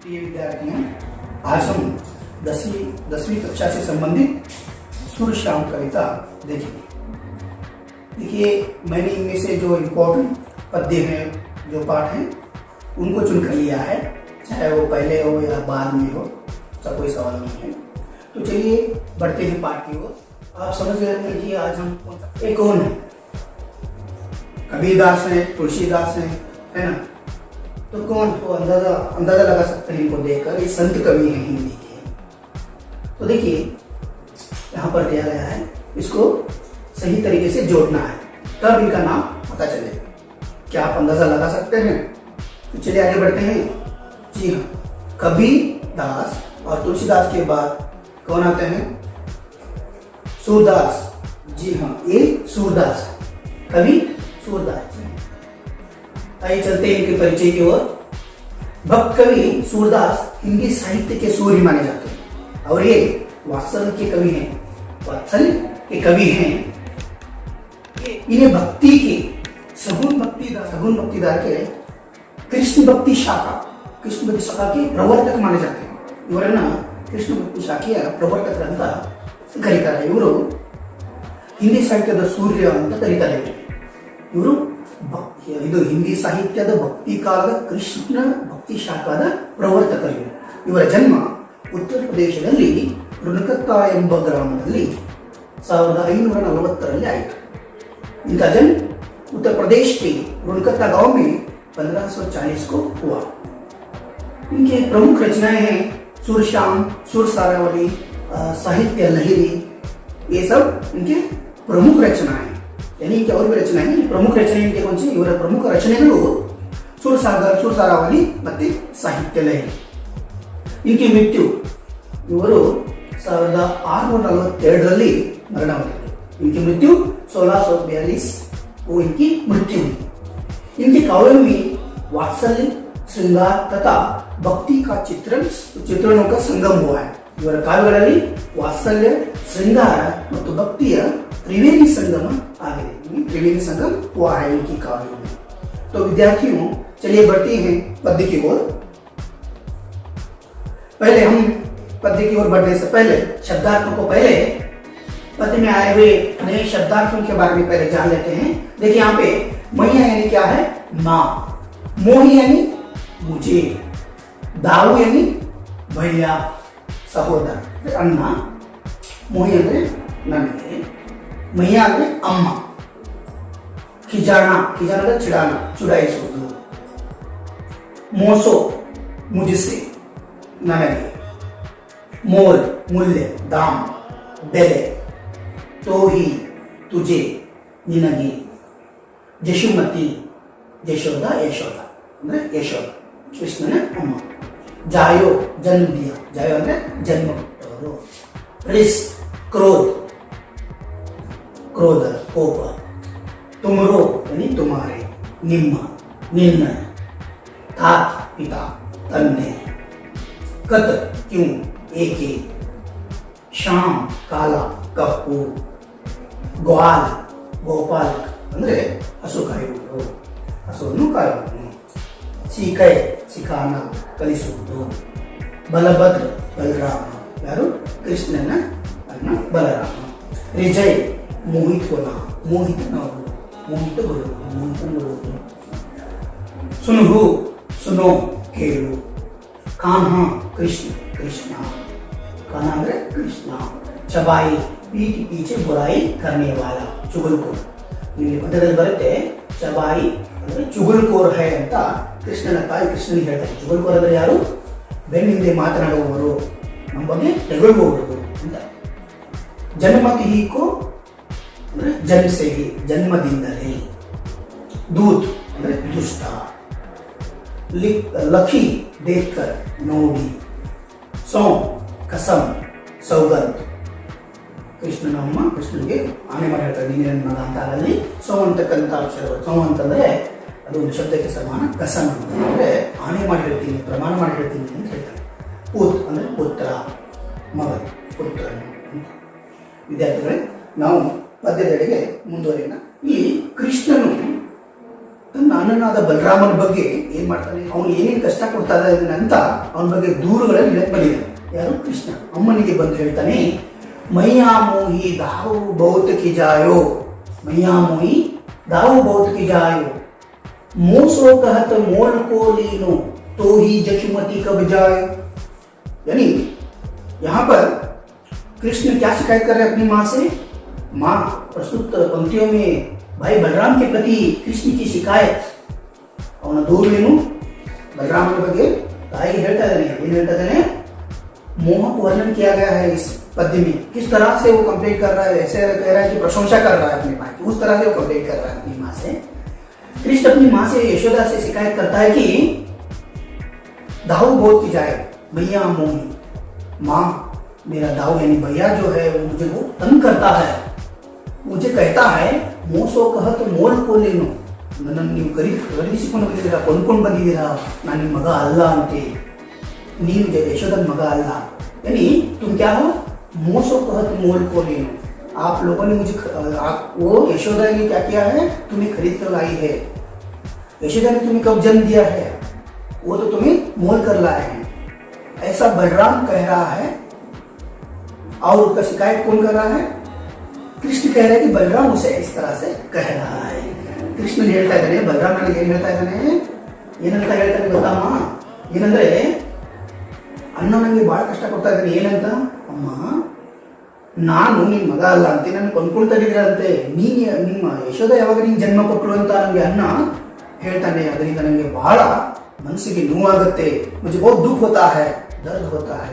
प्रिय विद्यार्थियों, आज हम 10वीं कक्षा से संबंधित सुर श्याम कविता देखेंगे। देखिए, मैंने इनमें से जो इम्पोर्टेंट पद्य हैं, जो पाठ हैं, उनको चुनकर लिया है, चाहे वो पहले हो या बाद में हो, उसका कोई सवाल नहीं है। तो चलिए बढ़ते हैं पाठ की ओर। आप समझ गए होंगे कि आज हम कौन है? कबीरदास है, तुलसीदास है ना? तो कौन तो अंदाजा लगा सकते हैं इनको देखकर, ये संत कवि हैं हिंदी के। तो देखिए यहाँ पर दिया गया है, इसको सही तरीके से जोड़ना है, तब इनका नाम पता चलेगा। क्या आप अंदाजा लगा सकते हैं? तो चलिए आगे बढ़ते हैं। जी हाँ, कबीरदास और तुलसीदास के बाद कौन आते हैं? सूरदास। जी हाँ, ये सूरदास कवि सूरदास। आइए चलते हैं इनके परिचय की ओर। भक्त कवि सूरदास हिंदी साहित्य के सूर्य माने जाते हैं और ये वात्सल्य के कवि हैं। वात्सल्य के कवि हैं। इन्हें भक्ति के सगुण भक्तिदार के कृष्ण भक्ति शाखा के प्रवर्तक माने जाते हैं। ಇವರನ್ನ ಕೃಷ್ಣ ಭಕ್ತಿ ಶಾಖೆಯ ಪ್ರವರ್ತಕರಂತ ಕರೀತಾರೆ। ಇವರು ಹಿಂದಿ ಸಾಹಿತ್ಯದ ಸೂರ್ಯ ಅಂತ ಕರೀತಾರೆ। ಇವರು ಇದು ಹಿಂದಿ ಸಾಹಿತ್ಯದ ಭಕ್ತಿ ಕಾಲದ ಕೃಷ್ಣ ಭಕ್ತಿ ಶಾಖಾದ ಪ್ರವರ್ತಕರು। ಇವರ ಜನ್ಮ ಉತ್ತರ ಪ್ರದೇಶದಲ್ಲಿ ರುಣಕತ್ತಾ ಎಂಬ ಗ್ರಾಮದಲ್ಲಿ 1540 ಆಯಿತು। इनका जन्म उत्तर प्रदेश के रुणकत्ता गांव में 1540 को हुआ। इनके प्रमुख रचनाएं हैं सुर श्याम, सुर सारावली, साहित्य लहरी, ये सब इनके प्रमुख रचनाएं। यानी इनके और भी रचनाएं हैं, प्रमुख रचನೆ इनके कौन सी? ಇವರ ಪ್ರಮುಖ ರಚನೆಗಳು ಸುರಸಾಗರ್, ಸುರ್ ಸಾರಾವಲಿ ಮತ್ತೆ ಸಾಹಿತ್ಯ ಲಹರಿ। इनकी मृत्यु ಇವರು 1642 मरण ಹೊಂದಿದರು। इनकी मृत्यु 1642 को इनकी मृत्यु हुई। इनके काव्य में वात्सल्य, श्रृंगार तथा भक्ति का चित्रणों का संगम हुआ है। ಇವರ ಕಾವ್ಯಗಳಲ್ಲಿ ವಾತ್ಸಲ್ಯ, श्रृंगार ಮತ್ತು ಭಕ್ತಿಯ त्रिवेणी संगम आगे त्रिवेणी संगम हुआ है इनकी काव्यों में। तो विद्यार्थियों, चलिए बढ़ते हैं पद्य की ओर। पहले हम पद्य की ओर बढ़ने से पहले शब्दार्थों को पहले पद्य में आए हुए नए शब्दार्थों के बारे में पहले जान लेते हैं। देखिए यहाँ पे मैया यानी क्या है? माँ। मोही यानी मुझे। दाऊ यानी भैया, सहोदर, अण्ಣ। मोही ಅಂದ್ರೆ ನನಗೆ, ಮೈಯ ಅಂದ್ರೆ ಅಮ್ಮ। ಖಿಜಾಣ ಅಂದ್ರೆ ಚಿಡಾಣ, ಚುಡಾಯಿಸುವುದು। ಮೋಸೋ ಮುझसे, ನನಗೆ। ಮೋಲ್ ಮೂಲ್ಯ, दाम, ಬೆಲೆ। तोही तुझे, ನಿನಗೆ। ಜಶುಮತಿ, ಜಶೋದ, ಯಶೋದ ಅಂದ್ರೆ ಯಶೋದ, ಕೃಷ್ಣನ ಅಮ್ಮ। ಜಾಯೋ ಜನ್ಮ ದಿಯ, ಜಾಯೋ ಅಂದ್ರೆ ಜನ್ಮ ಕೊಟ್ಟವರು। ರಿಸ್ क्रोध, क्रोध कोप। तुमरो यानी तुम्हारे, ನಿಮ್ಮ, ನಿನ್ನ। तात पिता, ತಂದೆ। कत क्यों, ಏಕೆ। ಶಾಮ್ ಕಾಲ, ಕಪ್ಪು। ಗ್ವಾಲ್ ಗೋಪಾಲ್ ಅಂದ್ರೆ ಹಸು ಕಾಯುವುದು, ಹಸುವನ್ನು ಕಾಯುವುದು। ಸೀಕೈ ಸಿಖಾನ, ಕಲಿಸುವುದು। ಬಲಭದ್ರ ಬಲರಾಮ, ಯಾರು? ಕೃಷ್ಣನ ಅಣ್ಣ ಬಲರಾಮ। ರಿಜಯ್ ಮೋಹಿತ್ವನ, ಮೋಹಿತಗೊಳ್ಳುವುದು। ಸುನುಹು, ಸುನೋ ಕೇಳು। ಕಾನ್ಹಾ ಕೃಷ್ಣ, ಕಾನ್ಹಾ ಅಂದ್ರೆ ಕೃಷ್ಣ। ಚಬಾಯಿ पीठ पीछे बुराई करने वाला, चुगलखोर। ಇಲ್ಲಿ ಪದದಲ್ಲಿ ಬರುತ್ತೆ ಚಬಾಯಿ ಅಂದ್ರೆ ಚುಗಲ್ಕೋರ್ ಹೈ ಅಂತ ಕೃಷ್ಣನ ತಾಯಿ ಕೃಷ್ಣನಿಗೆ ಹೇಳ್ತಾರೆ। ಚುಗಲ್ಕೋರ್ ಅಂದ್ರೆ ಯಾರು? ಬೆನ್ನಿಂದೆ ಮಾತನಾಡುವವರು, ನಮ್ಮ ಬಗ್ಗೆ ತೆಗಳುವವರು ಅಂತ। ಜನ್ಮತಿ ಹೀಕೋ ಅಂದ್ರೆ ಜನ್ಸೆಹಿ, ಜನ್ಮದಿಂದಲೇ। ದೂತ್ ಅಂದ್ರೆ ದುಷ್ಟ। ಲಖಿ ದೇಖ್ಕರ್, ನೋಡಿ। ಸೌ ಕಸಂ, ಸೌಗಂಧ। ಕೃಷ್ಣನ ಅಮ್ಮ ಕೃಷ್ಣನಿಗೆ ಆಣೆ ಮಾಡಿ ಹೇಳ್ತಾರೆ, ನೀನೇ ನನ್ನ ಮಗ ಅಂತ। ಅಲ್ಲಿ ಸೌ ಅಂತಕ್ಕಂಥ ಅಕ್ಷರಗಳು, ಸೌ ಅಂತಂದ್ರೆ ಅದು ಒಂದು ಶಬ್ದಕ್ಕೆ ಸಮಾನ, ಕಸಂ ಅಂದ್ರೆ ಆಣೆ ಮಾಡಿ ಹೇಳ್ತೀನಿ, ಪ್ರಮಾಣ ಮಾಡಿ ಹೇಳ್ತೀನಿ ಅಂತ ಹೇಳ್ತಾರೆ। ಪುತ್ ಅಂದ್ರೆ ಪುತ್ರ, ಮಗ, ಪುತ್ರ। ವಿದ್ಯಾರ್ಥಿಗಳೇ, ನಾವು ಪದ್ಯದೆಡೆಗೆ ಮುಂದುವರಿಯೋಣ। ಇಲ್ಲಿ ಕೃಷ್ಣನು ತನ್ನ ಅಣ್ಣನಾದ ಬಲರಾಮನ ಬಗ್ಗೆ ಏನ್ ಮಾಡ್ತಾನೆ, ಅವನು ಏನೇನು ಕಷ್ಟ ಕೊಡ್ತಾ ಇದ್ದಾನೆ ಅಂತ ಅವನ ಬಗ್ಗೆ ದೂರುಗಳಲ್ಲಿ ಹೇಳಕ್ ಬಂದಿದ್ದಾನೆ. ಯಾರು? ಕೃಷ್ಣ ಅಮ್ಮನಿಗೆ ಬಂದು ಹೇಳ್ತಾನೆ, ಮೈಯಾ ಮೋಹಿ ದಾವು ಬಹುತ ಕಿ ಜಾಯೋ, ಮೈಯಾ ಮೋಹಿ दाऊ बहुत की जायो, मोसो कहत मोल को लीनो तो ही जशुमती कब जाए। यानी यहां पर कृष्ण क्या शिकायत कर रहे हैं अपनी मां से? मां प्रस्तुत पंक्तियों में भाई बलराम के प्रति कृष्ण की शिकायत ಅವನ ದೂರೇನು बलराम के ಬಗ್ಗೆ ತಾಯಿ ಹೇಳ್ತಾ ಇದ್ದಾನೆ. ಏನು ಹೇಳ್ತಾ ಇದ್ದಾನೆ? मोह को वर्णन किया गया है इस पद्य में, किस तरह से वो कंप्लेंट कर रहा है, ऐसे कह रहा है कि प्रशंसा कर रहा है अपनी माँ की, उस तरह से वो कंप्लेंट कर रहा है अपनी माँ से। कृष्ण अपनी माँ से यशोदा से शिकायत करता है कि दाऊ बहुत की जाए, भैया मोही, माँ मेरा दाऊ यानी भैया जो है वो मुझे वो तंग करता है, मुझे कहता है मोसो कहत मोल को लेनो, ನನ್ನನ್ನು ನೀವು ಖರೀದಿಸಿಕೊಂಡು ಬಂದಿದ್ದೀರಾ, ಕೊಂಡ್ಕೊಂಡು ಬಂದಿದ್ದೀರಾ, ನಾನು ನಿಮ್ಮ ಮಗ ಅಲ್ಲ ಅಂತೆ, ನೀನು यशोदन मगा अल्लाह, यानी तुम क्या हो? मोसो कहत मोल को लेनो, आप लोगों ने मुझे वो यशोदा ने क्या किया है? तुम्हें खरीद कर लाई है, यशोदा ने तुम्हें कब जन्म दिया है, वो तो तुम्हें मोल कर लाए हैं, ऐसा बलराम कह रहा है। और उसका शिकायत कौन कर रहा है? कृष्ण कह रहा है कि बलराम उसे इस तरह से कह रहा है। कृष्ण ಹೇಳ್ತಾ ಇದ್ದಾನೆ, ಬಲರಾಮ ನನಗೆ ಏನು ಹೇಳ್ತಾ ಇದ್ದಾನೆ, ಏನಂತ ಹೇಳ್ತಾನೆ ಗೊತ್ತಮ್ಮ? ಏನಂದ್ರೆ ಅಣ್ಣ ನನಗೆ ಬಹಳ ಕಷ್ಟ ಕೊಡ್ತಾ ಇದ್ದಾನೆ. ಏನಂತ? ಅಮ್ಮ ನಾನು ನಿನ್ನ ಮಗ ಅಲ್ಲ ಅಂತೆ, ನನ್ನ ಕೊಂಡ್ಕೊಳ್ತಾ ಇದ್ದೀರಾ ಅಂತೆ, ನಿಮ್ಮ ಯಶೋದ ಯಾವಾಗ ನಿನ್ ಜನ್ಮ ಕೊಟ್ಟರು ಅಂತ ನನಗೆ ಅಣ್ಣ ಹೇಳ್ತಾನೆ. ಅದರಿಂದ ನನಗೆ ಬಹಳ ಮನಸ್ಸಿಗೆ ನೋವಾಗುತ್ತೆ, मुझे बहुत दुख होता है, दर्द होता है,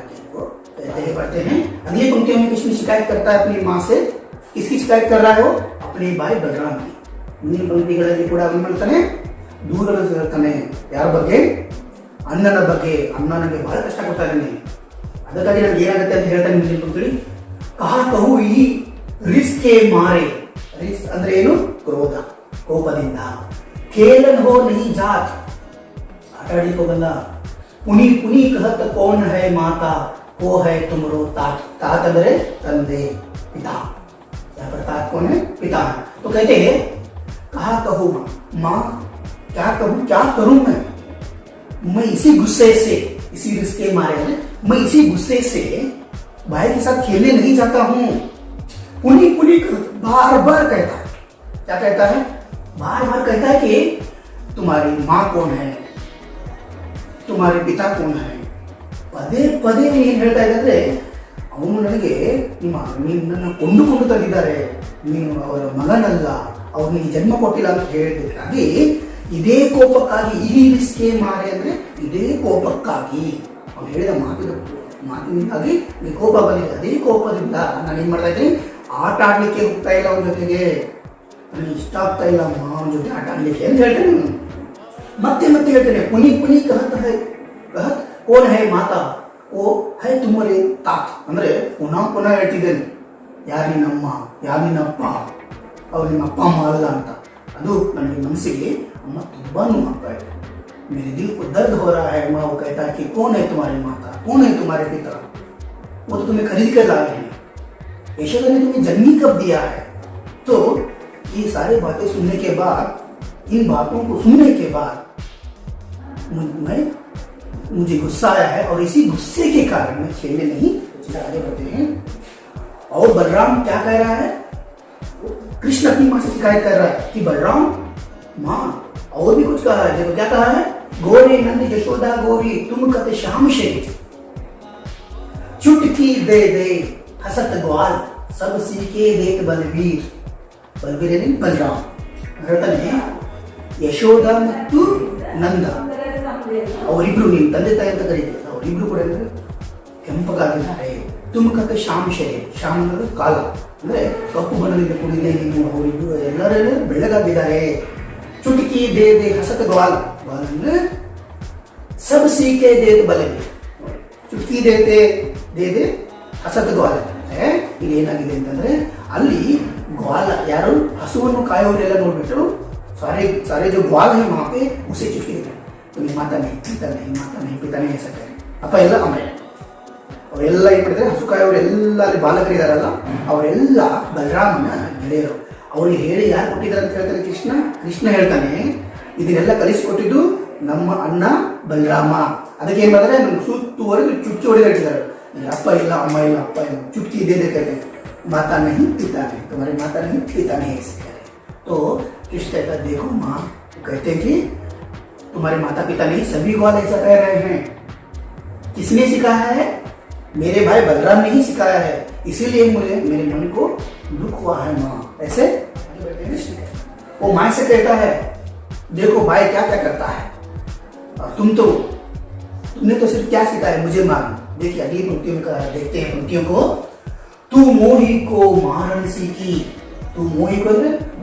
कहते हैं पढ़ते हैं। अगली पंक्तियों में कृष्ण शिकायत करता है अपनी माँ से। किसकी शिकायत कर रहा है वो? अपने भाई बलराम की। ಮುಂದಿನ ಪಂಕ್ತಿಗಳಲ್ಲಿ ಕೂಡ ಅವನು ಮಾಡ್ತಾನೆ, ದೂರದಲ್ಲಿ ಹೇಳ್ತಾನೆ. ಯಾರ ಬಗ್ಗೆ? ಅಣ್ಣನ ಬಗ್ಗೆ. ಅಣ್ಣ ನನಗೆ ಬಹಳ ಕಷ್ಟ ಕೊಡ್ತಾ ಇದ್ದಾನೆ, ಅದಕ್ಕಾಗಿ ನನಗೆ ಏನಾಗುತ್ತೆ ಅಂತ ಹೇಳ್ತಾನೆ ಮುಂದಿನ ಪಂಕ್ತಿಯಲ್ಲಿ. ಕಹಾ ಕಹು ಈ ರಿಸ್ಕೆ ಮಾರೆ, ರಿಸ್ ಅಂದ್ರೆ ಏನು? ಕ್ರೋಧ, ಕೋಪದಿಂದ. ಖೇಲನ್ ಹೋ ನಹಿ ಜಾತ್, ಆಟ ಆಡ್ಲಿಕ್ಕೆ ಹೋಗಲ್ಲ. ಪುನಿ ಪುನಿ ಕಹತ್ ಕೌನ್ ಹೈ ಮಾತಾ ಕೋ ಹೈ ತುಮರೋ तात, तात ಅಂದ್ರೆ ತಂದೆ, पिता, यहाँ पर तात कौन है? पिता है। तो कहते हैं कहा कहूँ माँ, क्या कहूँ, क्या करूं मैं इसी गुस्से से, इसी रिश्ते मारे मैं इसी गुस्से से भाई के साथ खेलने नहीं जाता हूं। पुनी पुनी बार बार कहता है, क्या कहता है? बार बार कहता है कि तुम्हारी माँ कौन है, तुम्हारे पिता कौन है। ಪದೇ ಪದೇ ಏನು ಹೇಳ್ತಾ ಇದ್ದಾರೆ, ಅವನು ನನಗೆ ನಿನ್ನನ್ನು ಕೊಂಡುಕೊಂಡು ತಂದಿದ್ದಾರೆ, ನೀನು ಅವರ ಮಗನಲ್ಲ, ಅವ್ರು ನಿಮಗೆ ಜನ್ಮ ಕೊಟ್ಟಿಲ್ಲ ಅಂತ ಹೇಳಿದ್ದಕ್ಕಾಗಿ ಇದೇ ಕೋಪಕ್ಕಾಗಿ, ಈ ರಿಸ್ಕೆ ಮಾರೆ ಅಂದ್ರೆ ಇದೇ ಕೋಪಕ್ಕಾಗಿ, ಅವ್ನು ಹೇಳಿದ ಮಾತಿನಿಂದಾಗಿ ಈ ಕೋಪ ಬಂದಿದೆ. ಅದೇ ಕೋಪದಿಂದ ನಾನು ಏನ್ ಮಾಡ್ತಾ ಇದ್ದೀನಿ, ಆಟ ಆಡ್ಲಿಕ್ಕೆ ಹೋಗ್ತಾ ಇಲ್ಲ ಅವನ ಜೊತೆಗೆ, ನನಗೆ ಇಷ್ಟ ಆಗ್ತಾ ಇಲ್ಲ ಅವನ ಜೊತೆ ಆಟ ಆಡ್ಲಿಕ್ಕೆ ಅಂತ ಹೇಳ್ತೇನೆ. ಮತ್ತೆ ಮತ್ತೆ ಹೇಳ್ತೇನೆ, ಪುನಿ ಪುನಿ ಕಹತ್ ಹೈ, ಕಹತ್ ಕೋನ್ ಹೈ ಮಾತಾ ಓ ಹೈ ತುಮ್ಮರೆ ತಾತ್, ಅಂದ್ರೆ ಪುನಃ ಪುನಃ ಹೇಳ್ತಿದ್ದೇನೆ, ಯಾರು ನಿನ್ನಮ್ಮ, ಯಾರು ನಿನ್ನಪ್ಪ, ಅವ್ರು ನಿಮ್ಮ ಅಪ್ಪ ಅಮ್ಮ ಅಲ್ಲ ಅಂತ. ಅದು ನನಗೆ ಮನಸ್ಸಿಗೆ ಅಮ್ಮ ತುಂಬಾ ನೋವಾಗ್ತಾ ಇದೆ. मेरे दिल को दर्द हो रहा है। माँ वो कहता है कि कौन है तुम्हारी माता, कौन है तुम्हारे पिता, वो तो तुम्हें खरीद कर लाए हैं, यशोदा ने तुम्हें जन्म कब दिया है। तो ये सारी बातें सुनने के बाद, इन बातों को सुनने के बाद मुझे गुस्सा आया है, और इसी गुस्से के कारण मैं खेलने नहीं। आगे बढ़ते हैं। और बलराम क्या कह रहा है? कृष्ण अपनी माँ से शिकायत कर रहा है कि बलराम माँ, और भी कुछ कहा है। देखो क्या कहा है, गोरे नंद यशोदा गोरी तुम कत श्याम शेख, चुटकी दे दे हसत ग्वाल सब सीखे देख बलवीर, बलवीर यानी बलराम ಹೇಳ್ತಾನೆ, ಯಶೋದ ಮತ್ತು ನಂದ ಅವರಿಬ್ರು, ನೀವು ತಂದೆ ತಾಯಿ ಅಂತ ಕರೀತೀರ, ಅವರಿಬ್ರು ಕೂಡ ಕೆಂಪಗಾಗಿದ್ದಾರೆ. ತುಮಕತ ಶ್ಯಾಮ್ ಶರೀರ್, ಶ್ಯಾಮ್ ಅನ್ನೋದು ಕಾಲ, ಅಂದ್ರೆ ಕಪ್ಪು ಬಣ್ಣದಿಂದ ಕೂಡಿದೆ ನೀವು, ಅವರಿಬ್ರು ಎಲ್ಲರೂ ಬೆಳ್ಳಗಾಗಿದ್ದಾರೆ. ಚುಟಕಿ ದೇ ದೇ ಹಸತ ಗ್ವಾಲ್, ಗ್ವಾಲ್ ಅಂದ್ರೆ ಸಬ್ ಸೀಕೆ ದೇತ್ ಬಲವಿ, ಚುಟಕಿ ದೇತೆ ದೇ ದೇ ಹಸತ ಗ್ವಾಲ್. ಇಲ್ಲಿ ಏನಾಗಿದೆ ಅಂತಂದ್ರೆ, ಅಲ್ಲಿ ಗ್ವಾಲ ಯಾರು ಹಸುವನ್ನು ಕಾಯೋರೆಲ್ಲ ನೋಡ್ಬಿಟ್ಟು सारे सारे जो ग्वाल है वहां पे उसे चुटकी देते, तुम्हें माता नहीं पिता नहीं, माता नहीं पिता नहीं ऐसा करें ಅಪ್ಪ ಎಲ್ಲ ಅಮ್ಮ, ಅವರೆಲ್ಲ ಏನ್ ಮಾಡಿದ್ರೆ ಹಸು ಕಾಯೋರೆಲ್ಲ ಅಲ್ಲಿ ಬಾಲಕರಿದಾರಲ್ಲ ಅವರೆಲ್ಲ ಬಲರಾಮನ ಗೆಳೆಯರು. ಅವ್ರಿಗೆ ಹೇಳಿ ಯಾರು ಕೊಟ್ಟಿದ್ದಾರೆ ಅಂತ ಹೇಳ್ತಾರೆ ಕೃಷ್ಣ. ಕೃಷ್ಣ ಹೇಳ್ತಾನೆ, ಇದನ್ನೆಲ್ಲ ಕಲಿಸಿಕೊಟ್ಟಿದ್ದು ನಮ್ಮ ಅಣ್ಣ ಬಲರಾಮ. ಅದಕ್ಕೆ ಏನ್ ಮಾಡಿದ್ರೆ ನಮ್ಗೆ ಸುತ್ತುವರೆದು ಚುಚ್ಚಿ ಹೊಡೆದಿಟ್ಟಿದ್ದಾರೆ. ಅಪ್ಪ ಇಲ್ಲ, ಅಮ್ಮ ಇಲ್ಲ, ಅಪ್ಪ ಇಲ್ಲ, चुटकी दे दे करके माता नहीं पिता नहीं, तुम्हारी माता नहीं पिता नहीं ऐसे कह रहे. तो कृष्ण कहता देखो माँ, कहते कि तुम्हारे माता पिता नहीं, सभी को ऐसा कह रहे हैं. किसने सिखाया है? मेरे भाई बलराम ने ही सिखाया है, इसीलिए मुझे मेरे मन को दुख हुआ है माँ. ऐसे वो माँ से कहता है देखो भाई क्या क्या करता है, और तुमने तो सिर्फ क्या सिखाया मुझे मारना. देखिए अगली पंक्तियों में कहा, देखते हैं पंक्तियों को. तू मोही को मारन सीखी, तू मोही को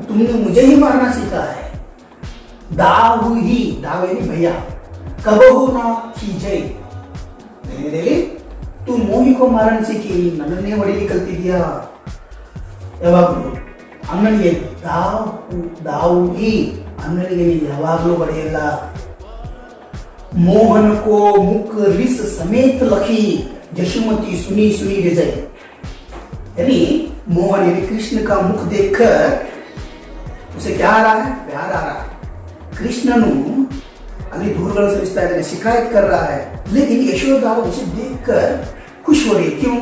तुमने मुझे ही मारना सीखा है. दाऊ ही भैया कबहू ना खींचे, तू मोही को मारन सीखी, ನನ್ನನ್ನೇ ಹೊಡೆಯಲಿಕ್ಕೆ ಕಲ್ತಿದ್ಯಾ. ಯಾವಾಗಲೂ ಅಣ್ಣನಿಗೆ ದಾವುಗಿ, ಅಣ್ಣನಿಗೆ ನೀನು ಯಾವಾಗಲೂ ಹೊಡೆಯಲ್ಲ. मोहन को मुख रिस समेत लखी, जशुमती सुनी सुनी विजय. यानी मोहन यानी कृष्ण का मुख देखकर उसे क्या आ रहा है? प्यार आ रहा है. कृष्णनु अभी दूरगाल सरिस्ता है, शिकायत कर रहा है, लेकिन यशोदा उसे देखकर खुश हो रही. क्यों?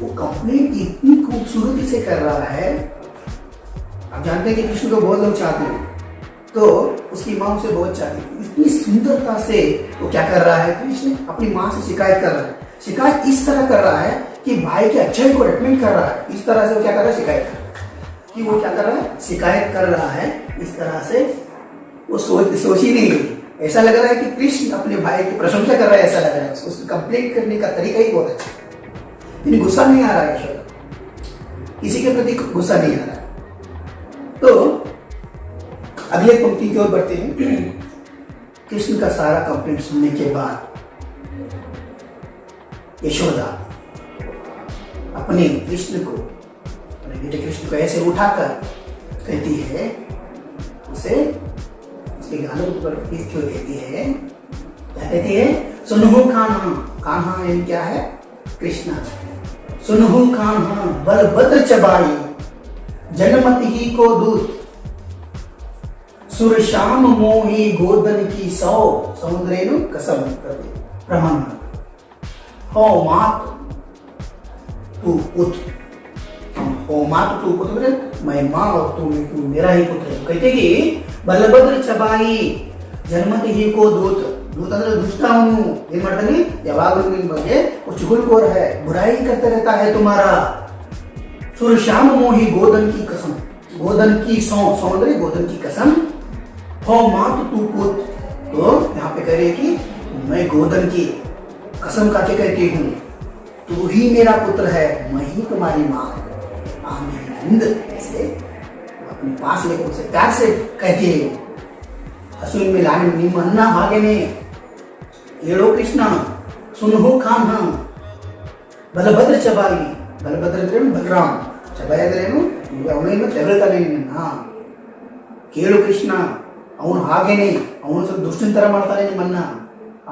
वो कंप्लेंट इतनी खूबसूरती से कर रहा है. आप जानते हैं कि कृष्ण को बहुत लोग चाहते हैं, तो उसकी माँ उसे बहुत चाहती है. इतनी सुंदरता से वो क्या कर रहा है? कृष्ण अपनी माँ से शिकायत कर रहा है. शिकायत इस तरह कर रहा है कि भाई के अच्छाई को रेकमेंड कर रहा है. इस तरह से वो क्या कर रहा है? शिकायत कर रहा है. कि वो क्या कर रहा है? शिकायत कर रहा है. इस तरह से वो सोच ही नहीं रही. ऐसा लग रहा है कि कृष्ण अपने भाई की प्रशंसा कर रहा है, ऐसा लग रहा है. उसको कंप्लेंट करने का तरीका ही बहुत अच्छा है. लेकिन गुस्सा नहीं आ रहा है यशोदा, किसी के प्रति गुस्सा नहीं आ रहा है. तो अगले पंक्ति की ओर बढ़ते हैं. कृष्ण का सारा कंप्लेंट सुनने के बाद यशोदा अपने कृष्ण को, अपने बेटे कृष्ण को ऐसे उठाकर कहती है, उसे उसके गालों पर खींच क्यों कहती है? क्या कहती है? सुनहु कान्हा. कान्हा यानी क्या है? कृष्ण. सुनहु कान्हा बलभद्र चबाई, जनमत ही को दूत, सुरश्याम मोही गोदन की सौ, समुद्रेनु कसम प्रमाण. हो मात तू पुत्र, हो मात तू पुत्र, मैं माँ और तू मेरा ही पुत्र है. कहते कि बलभद्र चबाई, जनमत ही को दूत. दूत ಅಂದ್ರೆ ದುಷ್ಟ. ಅವನು ಏನ್ ಮಾಡ್ತಾನೆ? ಯಾವಾಗಲೂ ನಿನ್ನ ಬಗ್ಗೆ ಚುಗುಲ್ಕೋರ है, बुराई करता रहता है तुम्हारा. सुरश्याम मोही गोदन की कसम, गोदन की सौ, समुद्र गोदन की कसम. हो मात तू पुत्र. तो यहाँ पे कह रही है कि मैं गोदन की कसम खाके कहती हूँ, तू ही मेरा पुत्र है, मैं ही तुम्हारी माँ. ऐसे अपने पास लेकर उसे प्यार से कहती है. हसुन में लाने ನಿಮ್ಮ ಅನ್ನ ಹಾಗೇನೆ. ಹೇಳೋ ಕೃಷ್ಣ, ಸುನಹು ಕಾನ್ಹ, ಬಲಭದ್ರ ಚಬಾಯಿ. ಬಲಭದ್ರ ಅಂದ್ರೇನು? ಬಲರಾಮ್. ಚಬಾಯಿ ಅಂದ್ರೇನು? ಅವನೇನು ತೆಗಳ್ತಾನೆ ನಿನ್ನ. ಕೇಳು ಕೃಷ್ಣ, ಅವನು ಹಾಗೇನೆ, ಅವನು ಸ್ವಲ್ಪ ದುಷ್ಟನ ತರ ಮಾಡ್ತಾನೆ ನಿಮ್ಮನ್ನ.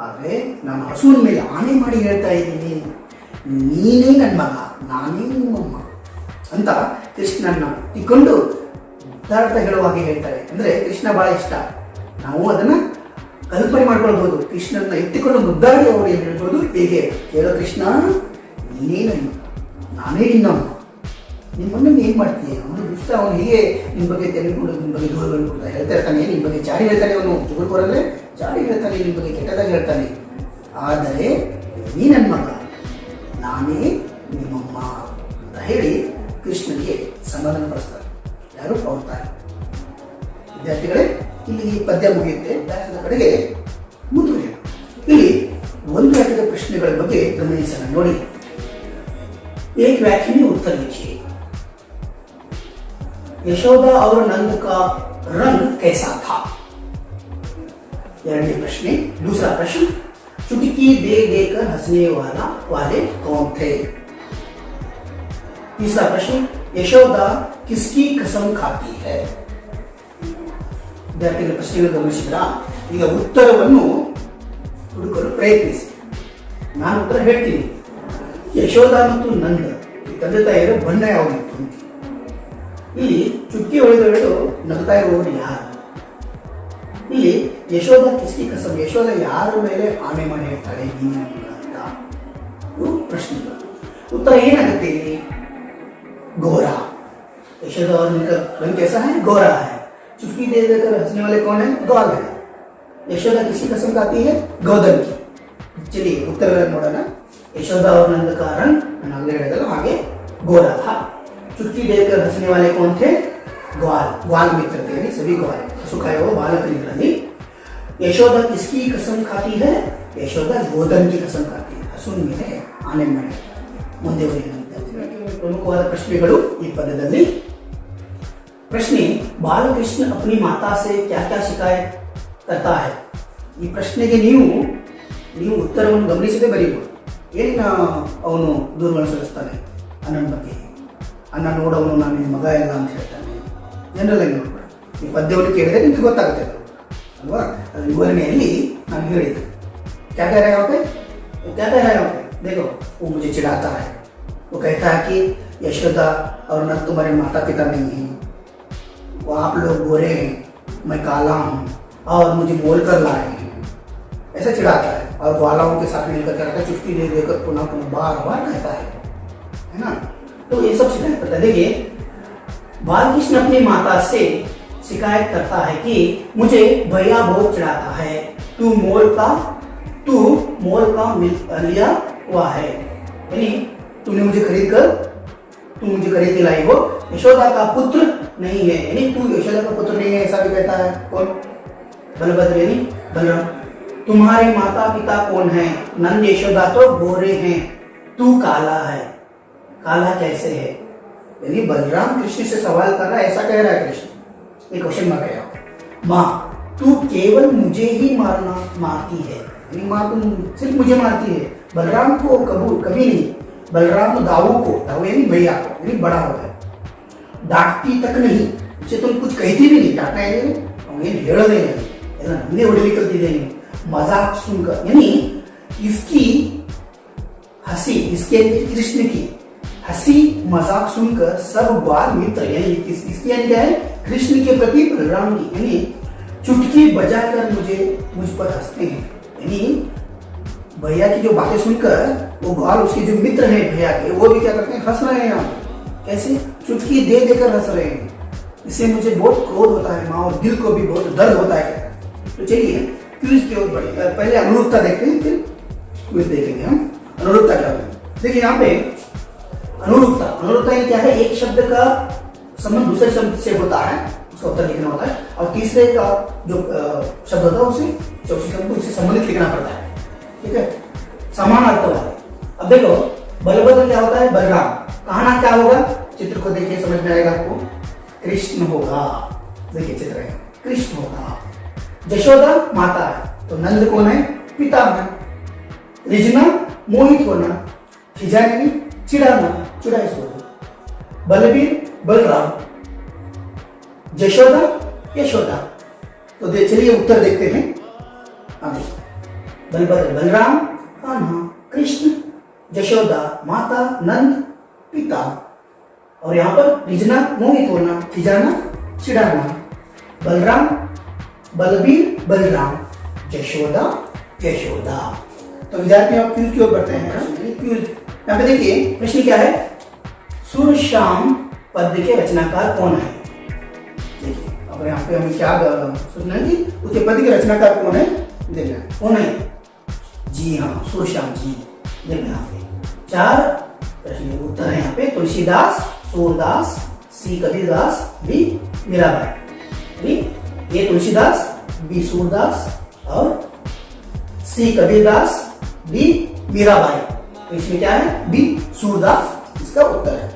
ಆದರೆ ನಾನು ಹಸುವಿನ ಮೇಲೆ ಆಣೆ ಮಾಡಿ ಹೇಳ್ತಾ ಇದ್ದೀನಿ, ನೀನೇ ನನ್ನ ಮಗ, ನಾನೇ ನಿಮ್ಮಮ್ಮ ಅಂತ ಕೃಷ್ಣನ್ನ ತಿಕ್ಕೊಂಡು ಉದಾರ್ಥ ಹೇಳುವಾಗೆ ಹೇಳ್ತಾರೆ. ಅಂದ್ರೆ ಕೃಷ್ಣ ಬಹಳ ಇಷ್ಟ. ನಾವು ಅದನ್ನ ಕಲ್ಪನೆ ಮಾಡ್ಕೊಳ್ಬಹುದು. ಕೃಷ್ಣನ್ನ ಎತ್ತಿಕೊಂಡು ಮುದ್ದಾಡಿ ಅವರು ಏನು ಹೇಳ್ಬೋದು? ಹೇಗೆ? ಹೇಳೋ ಕೃಷ್ಣ, ನೀನೇ ನನ್ನ, ನಾನೇ ನಿನ್ನಮ್ಮ, ನಿಮ್ಮನ್ನ ಏನ್ ಮಾಡ್ತೀಯ? ಅವನು ದುಷ್ಟ. ಅವನು ಹೀಗೆ ನಿಮ್ಮ ಬಗ್ಗೆ ತೆಗೆದುಕೊಂಡು ನಿಮ್ಮ ಬಗ್ಗೆ ದೂರಗಳು ಕೊಡ್ತಾ ಹೇಳ್ತಾ ಇರ್ತಾನೆ. ನಿಮ್ಮ ಬಗ್ಗೆ ಚಾಡಿ ಹೇಳ್ತಾನೆ. ಅವನು ಚುಗುಳ್ಕೋರಲ್ಲೇ ಚಾಡಿ ಹೇಳ್ತಾನೆ, ನಿಮ್ಮ ಬಗ್ಗೆ ಕೆಟ್ಟದಾಗಿ ಹೇಳ್ತಾನೆ. ಆದರೆ ನೀ ನನ್ನ ಮಗ, ನಾನೇ ನಿಮ್ಮಮ್ಮ ಅಂತ ಹೇಳಿ ಕೃಷ್ಣನಿಗೆ ಸಮಾಧಾನ ಪಡಿಸ್ತಾರೆ. ಯಾರು? ಅವತಾರ. ವಿದ್ಯಾರ್ಥಿಗಳೇ, ಇಲ್ಲಿ ಈ ಪದ್ಯ ಮುಗಿಯುತ್ತೆ. ಅಭ್ಯಾಸದ ಕಡೆಗೆ ಮುಂದುವರಿಯೋಣ. ಇಲ್ಲಿ ಒಂದು ವಾಕ್ಯದ ಪ್ರಶ್ನೆಗಳ ಬಗ್ಗೆ ಗಮನಿಸೋಣ. ನೋಡಿ, एक वाक्य में उत्तर लिखिए. यशोदा और नंद का रंग कैसा था? ಎರಡನೇ ಪ್ರಶ್ನೆ. दूसरा प्रश्न, चुटकी दे देकर हंसने वाले कौन थे? तीसरा प्रश्न, यशोदा किसकी कसम खाती है? ವಿದ್ಯಾರ್ಥಿಗಳ ಪ್ರಶ್ನೆಗಳು ಗಮನಿಸಿದ್ರ? ಈಗ ಉತ್ತರವನ್ನು ಹುಡುಕಲು ಪ್ರಯತ್ನಿಸಿ. ನಾನು ಉತ್ತರ ಹೇಳ್ತೀನಿ. ಯಶೋದ ಮತ್ತು ನಂದ ತಂದೆ ತಾಯಿಯರ ಬಣ್ಣ ಯಾವುದಿತ್ತು? ಇಲ್ಲಿ ಚುಕ್ಕಿ ಹೊಡೆದು ನಗ್ತಾ ಇರುವವರು ಯಾರು? ಇಲ್ಲಿ ಯಶೋಧ ಕಿಸ್ಕಿ ಕಸಂ, ಯಶೋಧ ಯಾರ ಮೇಲೆ ಆಣೆ ಮಾಡಿ ಹೇಳ್ತಾಳೆ ಅಂತ ಇವು ಪ್ರಶ್ನೆಗಳು. ಉತ್ತರ ಏನಾಗುತ್ತೆ ಇಲ್ಲಿ? गोरा। यशोदा और उनका रंग कैसा है? गोरा है। चुटकी दे देकर हंसने वाले कौन है? ग्वाल है। यशोदा किसकी कसम खाती है? गोधन की। चलिए उत्तर नोड़ोಣ. यशोदा और नंद का रंग नागले ಹೇಳಿದಲ್ಲ ಹಾಗೆ गोरा था। चुटकी देकर हंसने वाले कौन थे? ग्वाल। ग्वाल मित्र थे, यानी सभी ग्वाल सुखाए हुए बालक निकली। यशोदा किसकी कसम खाती है? यशोदा गोधन की कसम खाती है। ಹಸುವಿನ ಮೇಲೆ ಆನೆ ಮೇಲೆ ಮುಂದೆ ಬರೆಯುವಂತೆ ಪ್ರಮುಖವಾದ ಪ್ರಶ್ನೆಗಳು ಈ ಪದದಲ್ಲಿ. ಪ್ರಶ್ನೆ, ಬಾಲಕೃಷ್ಣ अपनी माता से क्या क्या शिकायत करता है? ಈ ಪ್ರಶ್ನೆಗೆ ನೀವು ಉತ್ತರವನ್ನು ಗಮನಿಸದೆ ಬರೀಬಹುದು. ಏನ ಅವನು ದೂರವನ್ನು ಸಲ್ಲಿಸ್ತಾನೆ ಅಣ್ಣನ ಬಗ್ಗೆ? ಅಣ್ಣ ನೋಡವನು ನಾನು ನಿನ್ನ ಮಗ ಇಲ್ಲ ಅಂತ ಹೇಳ್ತಾನೆ. ಜನರಲ್ ಆಗಿ ನೋಡ್ಬೇಡ, ಈ ಪದ್ಯವನ್ನು ಕೇಳಿದ್ರೆ ನಿಮ್ಗೆ ಗೊತ್ತಾಗುತ್ತೆ ಅಲ್ವಾ? ಅದು ವಿವರಣೆಯಲ್ಲಿ ನಾನು ಹೇಳಿದ್ದೆ. क्या कह रहा है यहाँ पे? देखो, वो मुझे चिढ़ाता है। वो कहता है कि यशोदा और नंद तुम्हारे माता पिता नहीं हैं, वो आप लोग गोरे हैं, मैं काला हूँ और मुझे बोल कर लाए हैं, ऐसा चिढ़ाता है। और ग्वालाओं के साथ मिलकर करता है, चुटकी दे देकर पुनः बार बार कहता है ना? तो ये सब शिकायत करता है। देखिए, बालकृष्ण अपनी माता से शिकायत करता है कि मुझे भैया बहुत चिढ़ाता है, तू मोल का लिया हुआ है, यानी तूने मुझे खरीद के लाई हो, यशोदा का पुत्र नहीं है, यानी तू यशोदा का पुत्र नहीं है, ऐसा भी कहता है। कौन? बलभद्र यानी बलराम। तुम्हारे माता पिता कौन है? नंद यशोदा तो गोरे हैं, तू काला है, काला कैसे है? यानी बलराम कृष्ण से सवाल कर रहा है, ऐसा कह रहा है कृष्ण। एक क्वेश्चन मार्क है। माँ, तू केवल मुझे ही मारती है, यानी माँ तुम सिर्फ मुझे मारती है, बलराम को कभी नहीं। बलराम तो दाऊ यानी भैया को, यानी बड़ा होता है, डांटती तक नहीं, उसे तुम कुछ कहती भी नहीं, डांटना है ಹೇಳೋದೇ ಇಲ್ಲ, ಎಲ್ಲ ನನ್ನೇ ಹೊಡಿಲಿಕ್ಕಂತಿದ್ದೇನೆ। मजाक सुनकर, यानी इसकी हंसी, इसके कृष्ण की हंसी मजाक सुनकर सब ग्वाल मित्र, यानी इसकी यानी क्या है? कृष्ण के प्रति बलराम की, यानी चुटकी बजाकर मुझ पर हंसते हैं, यानी भैया की जो बातें सुनकर वो ग्वाल उसके जो मित्र हैं भैया के, वो भी क्या करते हैं? हंस रहे हैं यहाँ। कैसे? चुटकी दे देकर हंस रहे हैं। इससे मुझे बहुत क्रोध होता है माँ, और दिल को भी बहुत दर्द होता है। तो चलिए क्विज की ओर बढ़े। पहले अनुरूपता देखते हैं, फिर क्विज देखेंगे हम। अनुरूपता क्या है? देखिए यहाँ पे अनुरूपता क्या है? एक शब्द का संबंध दूसरे शब्द से होता है, उसका उत्तर लिखना होता है, और तीसरे का जो शब्द होता है उसे चौथे शब्द को उससे संबंधित लिखना पड़ता है। ठीक है, समान अर्थ वाले। अब देखो, बलभद्र क्या होता है? बलराम। कहना क्या होगा? चित्र को देखिए, समझ में आएगा आपको। कृष्ण होगा, देखिए चित्र है, कृष्ण होगा। यशोदा माता है, तो नंद कौन है? पिता है। रिजना मोहित होना, खिजानी चिढ़ाना, चुड़ाई सो। बलबीर बलराम, यशोदा। तो चलिए उत्तर देखते हैं। बलभद्र बलराम, कान्हा कृष्ण, यशोदा माता, नंद पिता, और यहाँ पर रिजना मोहित होना, खिजाना चिढ़ाना, बलराम बलबीर बलराम, यशोदा। तो विद्यार्थियों आप क्यूज की ओर बढ़ते हैं। यहाँ पे देखिए प्रश्न क्या है? सूर्यश्याम पद्य के रचनाकार कौन है? देखिए, अब यहाँ पे हमें क्या सोचना है कि उसके पद्य के रचनाकार कौन है? देखना कौन है? जी हाँ, सूर्यश्याम जी। देखना यहाँ पे 4 प्रश्न उत्तर है। यहाँ पे तुलसीदास, सूरदास, सी कबीरदास, बी मीराबाई। ये तुलसीदास, बी सूरदास, और सी कबीरदास, बी मीराबाई। तो इसमें क्या है? बी सूरदास इसका उत्तर है।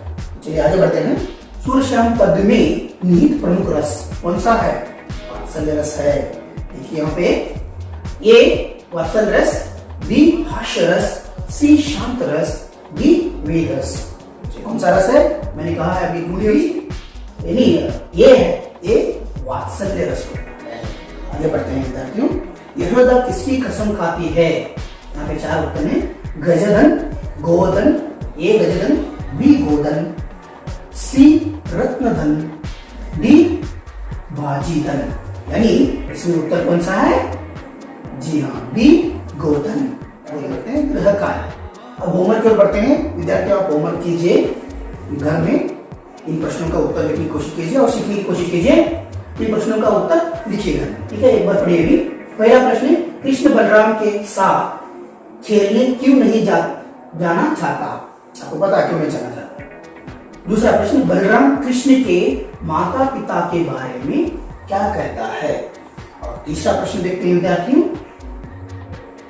चलिए आगे बढ़ते हैं। सूर्यश्याम पद्य में निहित प्रमुख रस कौन सा है? वात्सल्य रस है। देखिए यहाँ पे ए वात्सल्य रस, बी हास्य रस, सी शांत रस, डी वेद रस। कौन सा रस है? मैंने कहा है अभी यानी ये है, ये वात्सल्य रस होता है। आगे बढ़ते हैं विद्यार्थियों। यशोदा किसकी कसम खाती है? यहाँ पे 4 उत्तर हैं। गजधन, गोधन, ए गजधन, बी गोधन, सी रत्नधन, डी बाजीधन। यानी इसमें उत्तर कौन सा है? जी हाँ, बी गोधन। कहते हैं गृह कार्य। अब होमवर्क की ओर बढ़ते हैं। विद्यार्थी आप होमवर्क कीजिए, घर में इन प्रश्नों का उत्तर लिखने की कोशिश कीजिए और सीखने की कोशिश कीजिए। इन प्रश्नों का उत्तर लिखिएगा, ठीक है? एक बार पढ़िए भी। पहला प्रश्न है, कृष्ण बलराम के साथ खेलने क्यों नहीं जाना चाहता? आपको पता क्यों नहीं जाना चाहता? दूसरा प्रश्न, बलराम कृष्ण के माता पिता के बारे में क्या कहता है? और तीसरा प्रश्न देखते हैं विद्यार्थियों,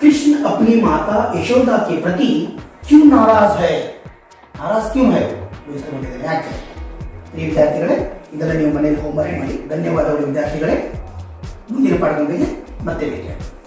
कृष्ण अपनी माता यशोदा के प्रति क्यों नाराज है? नाराज क्यों है? ಯಾಕೆ? ಈ ವಿದ್ಯಾರ್ಥಿಗಳೇ, ಇದನ್ನು ನೀವು ಮನೆಯಲ್ಲಿ ಹೋಮ್ವರ್ಕ್ ಮಾಡಿ. ಧನ್ಯವಾದಗಳು ವಿದ್ಯಾರ್ಥಿಗಳೇ. ಮುಂದಿನ ಪಾಠದೊಂದಿಗೆ ಮತ್ತೆ ಭೇಟಿಯಾಗೋಣ.